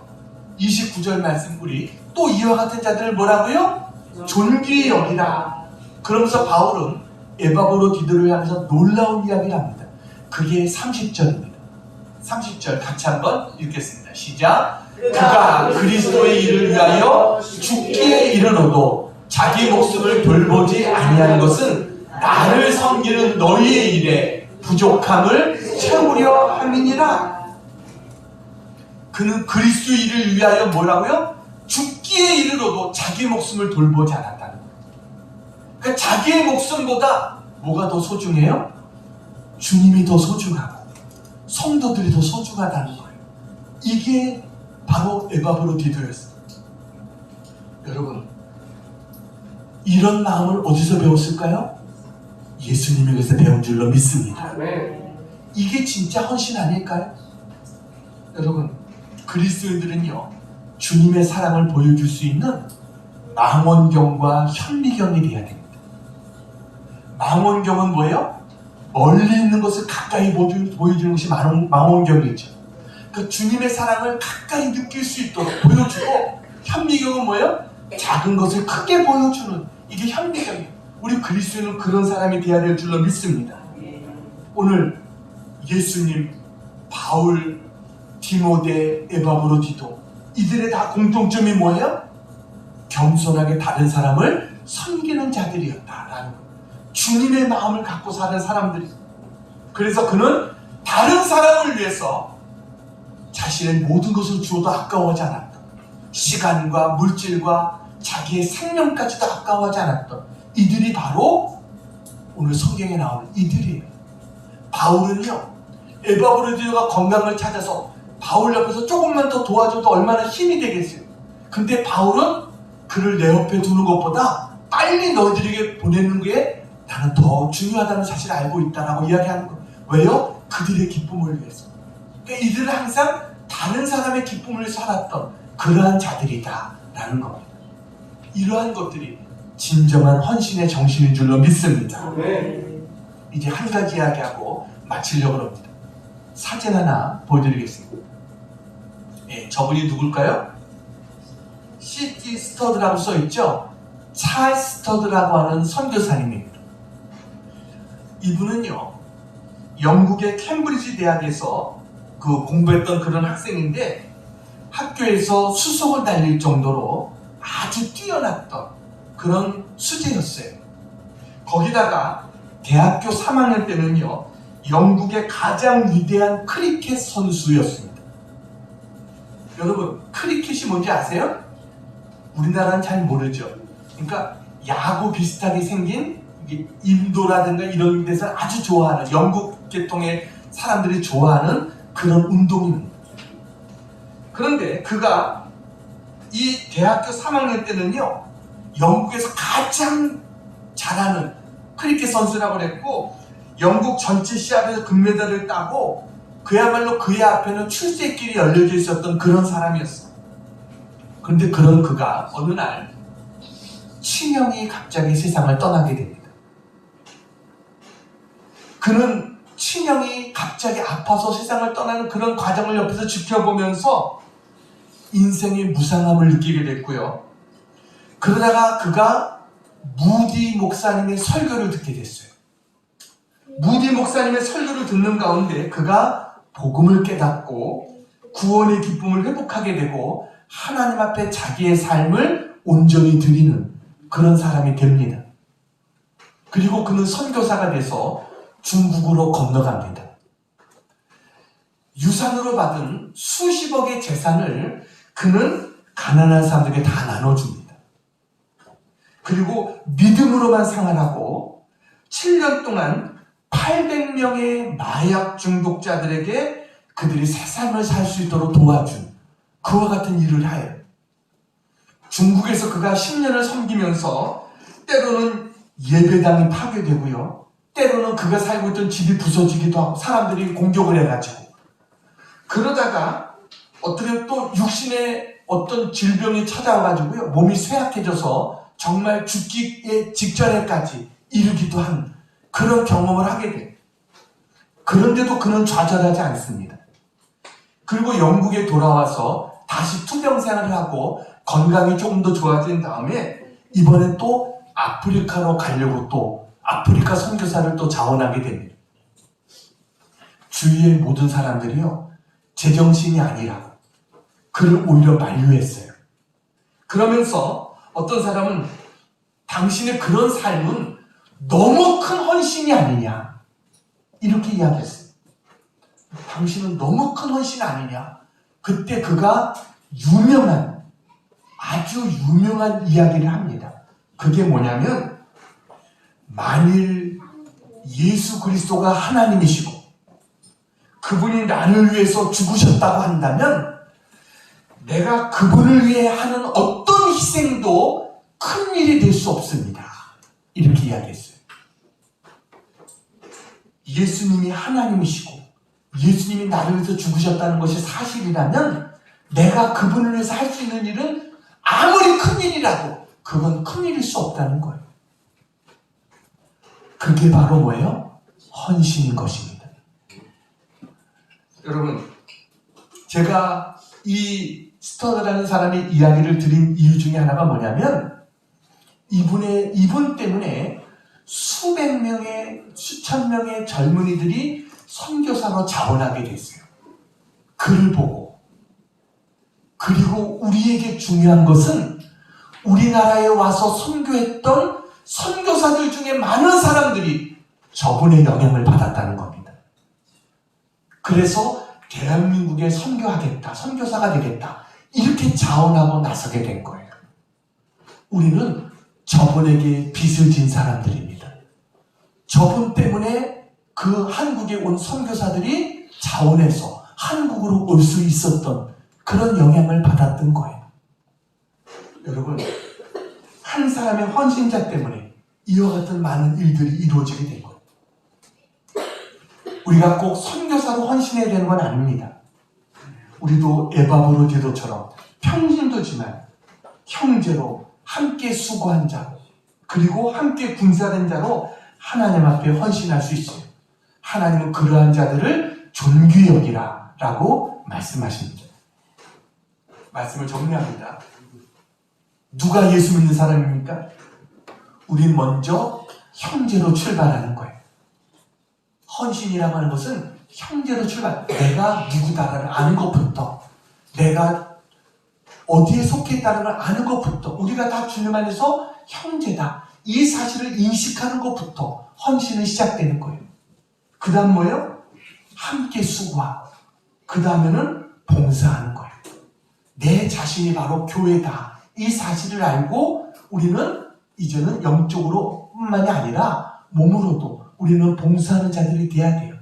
29절 말씀, 우리 또 이와 같은 자들을 뭐라고요? 존귀히 여기라. 그러면서 바울은 에바브로디도를 향해서 놀라운 이야기를 합니다. 그게 30절입니다. 30절 같이 한번 읽겠습니다. 시작. 그가 그리스도의 일을 위하여 죽기에 이르러도 자기 목숨을 돌보지 아니한 것은 나를 섬기는 너희의 일에 부족함을 채우려 함이니라. 그는 그리스도의 일을 위하여 뭐라고요? 죽기에 이르러도 자기 목숨을 돌보지 않았다는 거예요. 그러니까 자기의 목숨보다 뭐가 더 소중해요? 주님이 더 소중하고 성도들이 더 소중하다는 거예요. 이게 바로 에바브로디도였어요. 여러분, 이런 마음을 어디서 배웠을까요? 예수님에게서 배운 줄로 믿습니다. 이게 진짜 헌신 아닐까요? 여러분, 그리스도인들은요, 주님의 사랑을 보여줄 수 있는 망원경과 현미경이 돼야 됩니다. 망원경은 뭐예요? 멀리 있는 것을 가까이 보여주는 것이 망원경이죠. 그 주님의 사랑을 가까이 느낄 수 있도록 보여주고, 현미경은 뭐예요? 작은 것을 크게 보여주는, 이게 현미경이에요. 우리 그리스도인은 그런 사람이 되어야 될 줄로 믿습니다. 오늘 예수님, 바울, 디모데, 에바브로디도, 이들의 다 공통점이 뭐예요? 겸손하게 다른 사람을 섬기는 자들이었다라는 거예요. 주님의 마음을 갖고 사는 사람들이. 그래서 그는 다른 사람을 위해서 자신의 모든 것을 주어도 아까워하지 않았던, 시간과 물질과 자기의 생명까지도 아까워하지 않았던 이들이 바로 오늘 성경에 나오는 이들이에요. 바울은요, 에바브로디도가 건강을 찾아서 바울 옆에서 조금만 더 도와줘도 얼마나 힘이 되겠어요. 근데 바울은 그를 내 옆에 두는 것보다 빨리 너희들에게 보내는 게 나는 더 중요하다는 사실을 알고 있다라고 이야기하는 거예요. 왜요? 그들의 기쁨을 위해서. 그러니까 이들은 항상 다른 사람의 기쁨을 위해서 살았던 그러한 자들이다라는 겁니다. 이러한 것들이 진정한 헌신의 정신인 줄로 믿습니다. 이제 한 가지 이야기하고 마치려고 합니다. 사진 하나 보여드리겠습니다. 예, 저분이 누굴까요? C.T. 스터드라고 써있죠? 찰스 스터드라고 하는 선교사님입니다. 이분은요, 영국의 캠브리지 대학에서 공부했던 그런 학생인데, 학교에서 수석을 달릴 정도로 아주 뛰어났던 그런 수재였어요. 거기다가 대학교 3학년 때는요, 영국의 가장 위대한 크리켓 선수였습니다. 여러분, 크리켓이 뭔지 아세요? 우리나라는 잘 모르죠. 그러니까 야구 비슷하게 생긴, 이게 인도라든가 이런 데서 아주 좋아하는, 영국 계통의 사람들이 좋아하는 그런 운동입니다. 그런데 그가 이 대학교 3학년 때는요, 영국에서 가장 잘하는 크리켓 선수라고 그랬고, 영국 전체 시합에서 금메달을 따고, 그야말로 그의 앞에는 출세길이 열려져 있었던 그런 사람이었어요. 그런데 그런 그가 어느 날 친형이 갑자기 세상을 떠나게 됩니다. 그는 친형이 갑자기 아파서 세상을 떠나는 그런 과정을 옆에서 지켜보면서 인생의 무상함을 느끼게 됐고요. 그러다가 그가 무디 목사님의 설교를 듣게 됐어요. 무디 목사님의 설교를 듣는 가운데 그가 복음을 깨닫고 구원의 기쁨을 회복하게 되고 하나님 앞에 자기의 삶을 온전히 드리는 그런 사람이 됩니다. 그리고 그는 선교사가 돼서 중국으로 건너갑니다. 유산으로 받은 수십억의 재산을 그는 가난한 사람들에게 다 나눠줍니다. 그리고 믿음으로만 생활하고 7년 동안 800명의 마약 중독자들에게 그들이 새 삶을 살 수 있도록 도와준 그와 같은 일을 하여 중국에서 그가 10년을 섬기면서 때로는 예배당이 파괴되고요. 때로는 그가 살고 있던 집이 부서지기도 하고 사람들이 공격을 해가지고 그러다가 어떻게 또 육신의 어떤 질병이 찾아와가지고요. 몸이 쇠약해져서 정말 죽기에 직전에까지 이르기도 한 그런 경험을 하게 돼요. 그런데도 그는 좌절하지 않습니다. 그리고 영국에 돌아와서 다시 투병 생활을 하고 건강이 조금 더 좋아진 다음에 이번에 또 아프리카로 가려고 또 아프리카 선교사를 또 자원하게 됩니다. 주위의 모든 사람들이요. 제정신이 아니라 그를 오히려 만류했어요. 그러면서 어떤 사람은 당신의 그런 삶은 너무 큰 헌신이 아니냐 이렇게 이야기했어요. 당신은 너무 큰 헌신 아니냐. 그때 그가 아주 유명한 이야기를 합니다. 그게 뭐냐면 만일 예수 그리스도가 하나님이시고 그분이 나를 위해서 죽으셨다고 한다면 내가 그분을 위해 하는 어떤 희생도 큰 일이 될 수 없습니다. 이렇게 이야기했어요. 예수님이 하나님이시고 예수님이 나를 위해서 죽으셨다는 것이 사실이라면 내가 그분을 위해서 할 수 있는 일은 아무리 큰 일이라도 그건 큰 일일 수 없다는 거예요. 그게 바로 뭐예요? 헌신인 것입니다. 여러분, 제가 이 스터드라는 사람의 이야기를 드린 이유 중에 하나가 뭐냐면 이분 때문에 수백 명의 수천 명의 젊은이들이 선교사로 자원하게 됐어요. 그를 보고. 그리고 우리에게 중요한 것은 우리나라에 와서 선교했던 선교사들 중에 많은 사람들이 저분의 영향을 받았다는 겁니다. 그래서 대한민국에 선교하겠다, 선교사가 되겠다 이렇게 자원하고 나서게 된 거예요. 우리는 저분에게 빚을 진 사람들입니다. 저분 때문에 그 한국에 온 선교사들이 자원해서 한국으로 올 수 있었던 그런 영향을 받았던 거예요. 여러분, 한 사람의 헌신자 때문에 이와 같은 많은 일들이 이루어지게 된 거예요. 우리가 꼭 선교사로 헌신해야 되는 건 아닙니다. 우리도 에바브로디도처럼 평신도 지만 형제로 함께 수고한 자 그리고 함께 군사된 자로 하나님 앞에 헌신할 수 있어요. 하나님은 그러한 자들을 존귀 여기라 라고 말씀하십니다. 말씀을 정리합니다. 누가 예수 믿는 사람입니까? 우린 먼저 형제로 출발하는 거예요. 헌신이라고 하는 것은 형제로 출발. 내가 누구다라는 아는 것부터, 내가 어디에 속해 있다는 걸 아는 것부터, 우리가 다 주님 안에서 형제다. 이 사실을 인식하는 것부터 헌신은 시작되는 거예요. 그 다음 뭐예요? 함께 수고하고, 그 다음에는 봉사하는 거예요. 내 자신이 바로 교회다. 이 사실을 알고 우리는 이제는 영적으로 뿐만이 아니라 몸으로도 우리는 봉사하는 자들이 돼야 돼요.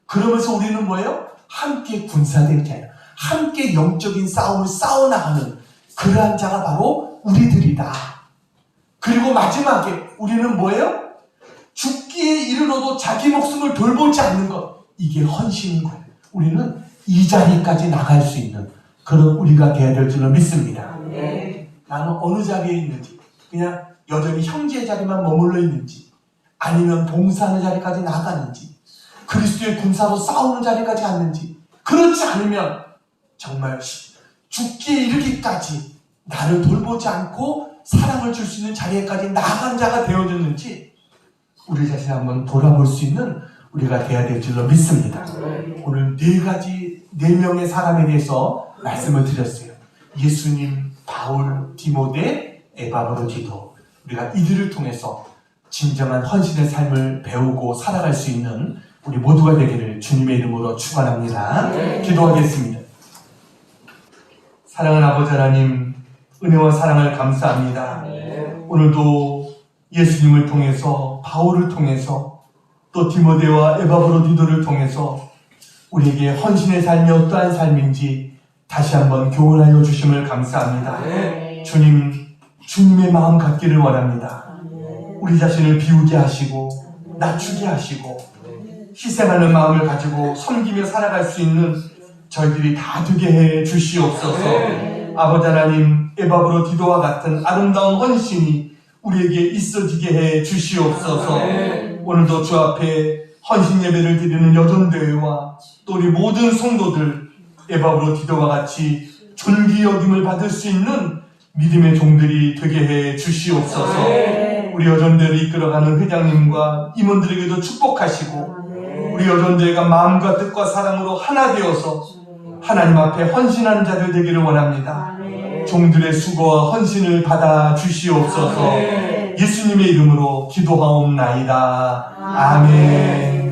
그러면서 우리는 뭐예요? 함께 군사된 자예요. 함께 영적인 싸움을 싸워나가는 그러한 자가 바로 우리들이다. 그리고 마지막에 우리는 뭐예요? 죽기에 이르러도 자기 목숨을 돌보지 않는 것. 이게 헌신인 거예요. 우리는 이 자리까지 나갈 수 있는 그런 우리가 돼야 될 줄로 믿습니다. 나는 어느 자리에 있는지 그냥 여전히 형제의 자리만 머물러 있는지, 아니면 봉사하는 자리까지 나가는지, 그리스도의 군사로 싸우는 자리까지 갔는지, 그렇지 않으면 정말 죽기에 이르기까지 나를 돌보지 않고 사랑을 줄 수 있는 자리에까지 나아간 자가 되어졌는지 우리 자신을 한번 돌아볼 수 있는 우리가 돼야 될 줄로 믿습니다. 오늘 네 명의 사람에 대해서 말씀을 드렸어요. 예수님, 바울, 디모데, 에바브로디도. 우리가 이들을 통해서 진정한 헌신의 삶을 배우고 살아갈 수 있는 우리 모두가 되기를 주님의 이름으로 축원합니다. 기도하겠습니다. 사랑하는 아버지 하나님, 은혜와 사랑을 감사합니다. 오늘도 예수님을 통해서, 바울을 통해서, 또 디모데와 에바브로디도를 통해서 우리에게 헌신의 삶이 어떠한 삶인지 다시 한번 교훈하여 주심을 감사합니다. 주님, 주님의 마음 갖기를 원합니다. 우리 자신을 비우게 하시고 낮추게 하시고 희생하는 마음을 가지고 섬기며 살아갈 수 있는 저희들이 다 되게 해 주시옵소서. 아버지 하나님, 에바브로디도와 같은 아름다운 헌신이 우리에게 있어지게 해 주시옵소서. 오늘도 주 앞에 헌신 예배를 드리는 여전대회와 또 우리 모든 성도들, 에바브로디도와 같이 존귀 여김을 받을 수 있는 믿음의 종들이 되게 해 주시옵소서. 우리 여전대회를 이끌어가는 회장님과 임원들에게도 축복하시고 우리 여전대회가 마음과 뜻과 사랑으로 하나 되어서 하나님 앞에 헌신하는 자들 되기를 원합니다. 종들의 수고와 헌신을 받아 주시옵소서. 예수님의 이름으로 기도하옵나이다. 아멘.